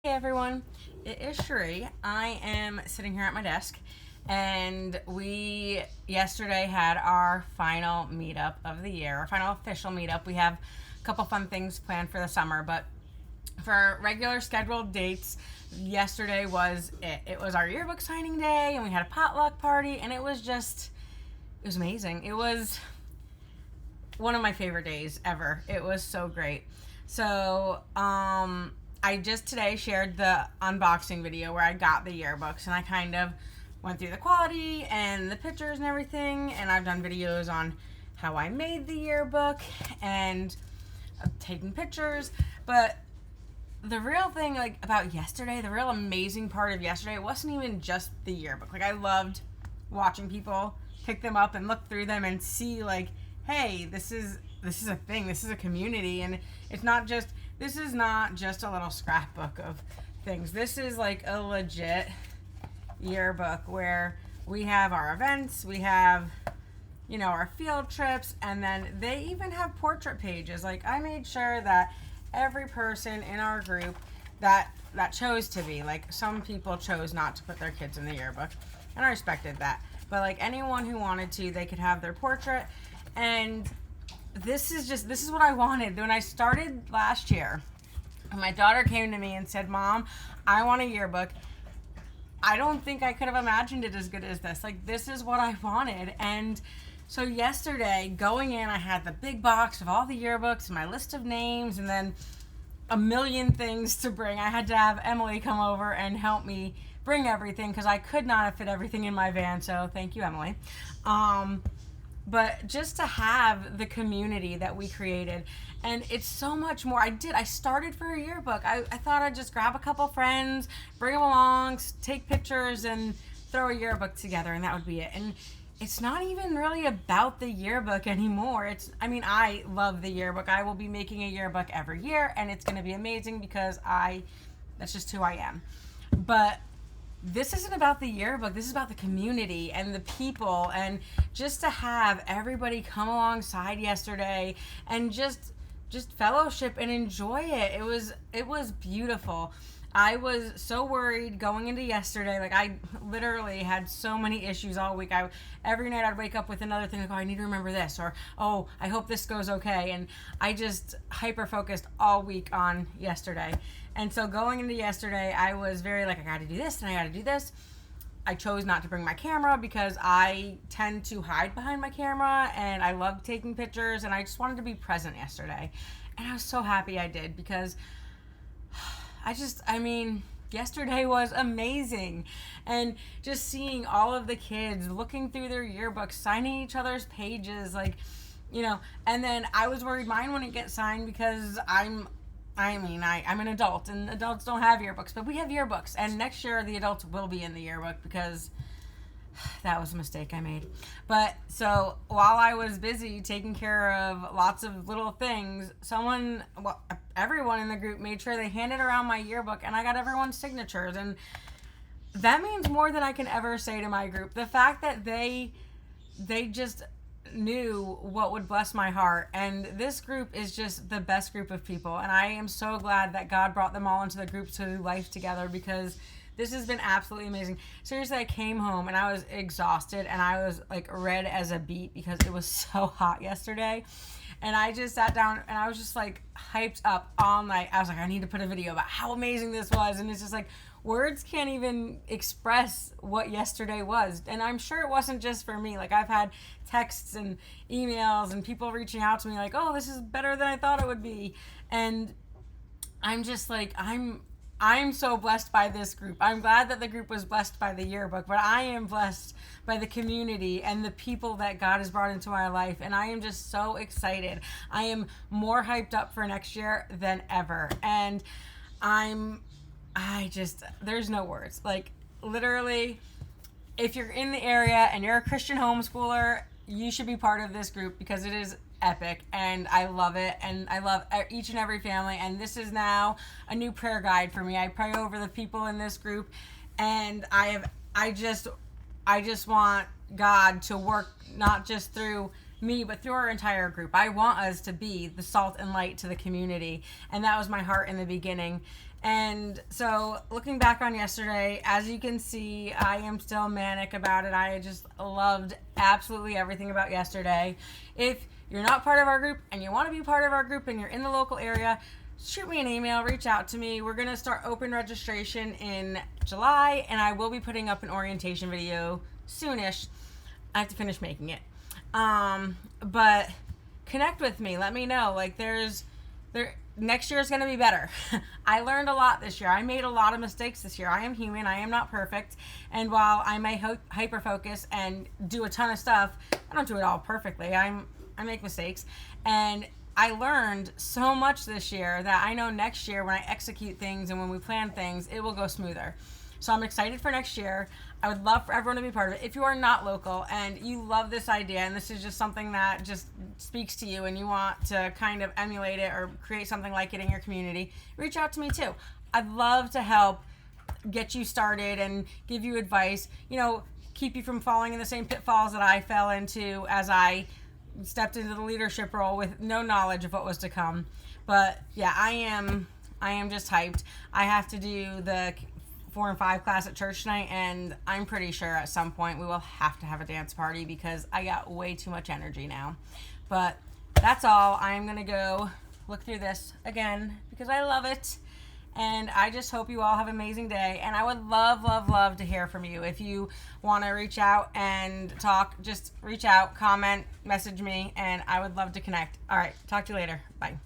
Hey everyone, it is Sheree. I am sitting here at my desk, and we yesterday had our final meetup of the year, our final official meetup. We have a couple fun things planned for the summer, but for regular scheduled dates, yesterday was it. It was our yearbook signing day, and we had a potluck party, and it was amazing. It was one of my favorite days ever. It was so great. So, I just today shared the unboxing video where I got the yearbooks, and I kind of went through the quality and the pictures and everything, and I've done videos on how I made the yearbook and taking pictures. But the real thing, like, about yesterday, the real amazing part of yesterday, it wasn't even just the yearbook. Like, I loved watching people pick them up and look through them and see, like, hey, this is a thing, this is a community, and this is not just a little scrapbook of things. This is like a legit yearbook where we have our events, we have, our field trips, and then they even have portrait pages. Like, I made sure that every person in our group that chose to be, like, some people chose not to put their kids in the yearbook, and I respected that. But, like, anyone who wanted to, they could have their portrait. And this is what I wanted. When I started last year, my daughter came to me and said, "Mom, I want a yearbook." I don't think I could have imagined it as good as this. Like, this is what I wanted. And so yesterday, going in, I had the big box of all the yearbooks and my list of names, and then a million things to bring. I had to have Emily come over and help me bring everything because I could not have fit everything in my van. So thank you, Emily. But just to have the community that we created, and it's so much more. I started for a yearbook. I thought I'd just grab a couple friends, bring them along, take pictures, and throw a yearbook together, and that would be it. And it's not even really about the yearbook anymore. I love the yearbook. I will be making a yearbook every year, and it's going to be amazing because that's just who I am. But this isn't about the yearbook. This is about the community and the people, and just to have everybody come alongside yesterday and just fellowship and enjoy it. It was beautiful. I was so worried going into yesterday. Like, I literally had so many issues all week. Every night I'd wake up with another thing, like, oh, I need to remember this, or, oh, I hope this goes okay. And I just hyper-focused all week on yesterday. And so going into yesterday, I was very like, I got to do this and I got to do this. I chose not to bring my camera because I tend to hide behind my camera, and I love taking pictures, and I just wanted to be present yesterday. And I was so happy I did because yesterday was amazing. And just seeing all of the kids looking through their yearbooks, signing each other's pages, and then I was worried mine wouldn't get signed because I'm an adult, and adults don't have yearbooks, but we have yearbooks, and next year the adults will be in the yearbook because that was a mistake I made. But so while I was busy taking care of lots of little things, everyone in the group made sure they handed around my yearbook, and I got everyone's signatures, and that means more than I can ever say to my group. The fact that they just knew what would bless my heart, and this group is just the best group of people, and I am so glad that God brought them all into the group to do life together, because this has been absolutely amazing. Seriously, I came home and I was exhausted, and I was like red as a beet because it was so hot yesterday. And I just sat down and I was just like hyped up all night. I was like, I need to put a video about how amazing this was. And it's just like, words can't even express what yesterday was. And I'm sure it wasn't just for me. Like, I've had texts and emails and people reaching out to me like, oh, this is better than I thought it would be. And I'm just like, I'm so blessed by this group. I'm glad that the group was blessed by the yearbook, but I am blessed by the community and the people that God has brought into my life, and I am just so excited. I am more hyped up for next year than ever, and there's no words. Like, literally, if you're in the area and you're a Christian homeschooler, you should be part of this group because it is epic, and I love it, and I love each and every family. And this is now a new prayer guide for me. I pray over the people in this group, and I just want God to work not just through me, but through our entire group. I want us to be the salt and light to the community, and that was my heart in the beginning. And so looking back on yesterday, as you can see, I am still manic about it. I just loved absolutely everything about yesterday. If you're not part of our group and you want to be part of our group and you're in the local area, shoot me an email, reach out to me. We're going to start open registration in July, and I will be putting up an orientation video soonish. I have to finish making it. But connect with me. Let me know. Like next year is going to be better. I learned a lot this year. I made a lot of mistakes this year. I am human. I am not perfect. And while I may hyper focus and do a ton of stuff, I don't do it all perfectly. I make mistakes. And I learned so much this year that I know next year when I execute things and when we plan things, it will go smoother. So I'm excited for next year. I would love for everyone to be part of it. If you are not local and you love this idea and this is just something that just speaks to you and you want to kind of emulate it or create something like it in your community, reach out to me too. I'd love to help get you started and give you advice, keep you from falling in the same pitfalls that I fell into as I stepped into the leadership role with no knowledge of what was to come. But yeah, I am just hyped. I have to do the 4 and 5 class at church tonight, and I'm pretty sure at some point we will have to have a dance party because I got way too much energy now. But that's all. I'm gonna go look through this again because I love it, and I just hope you all have an amazing day. And I would love to hear from you. If you want to reach out and talk, just reach out, comment, message me, and I would love to connect. All right, talk to you later. Bye.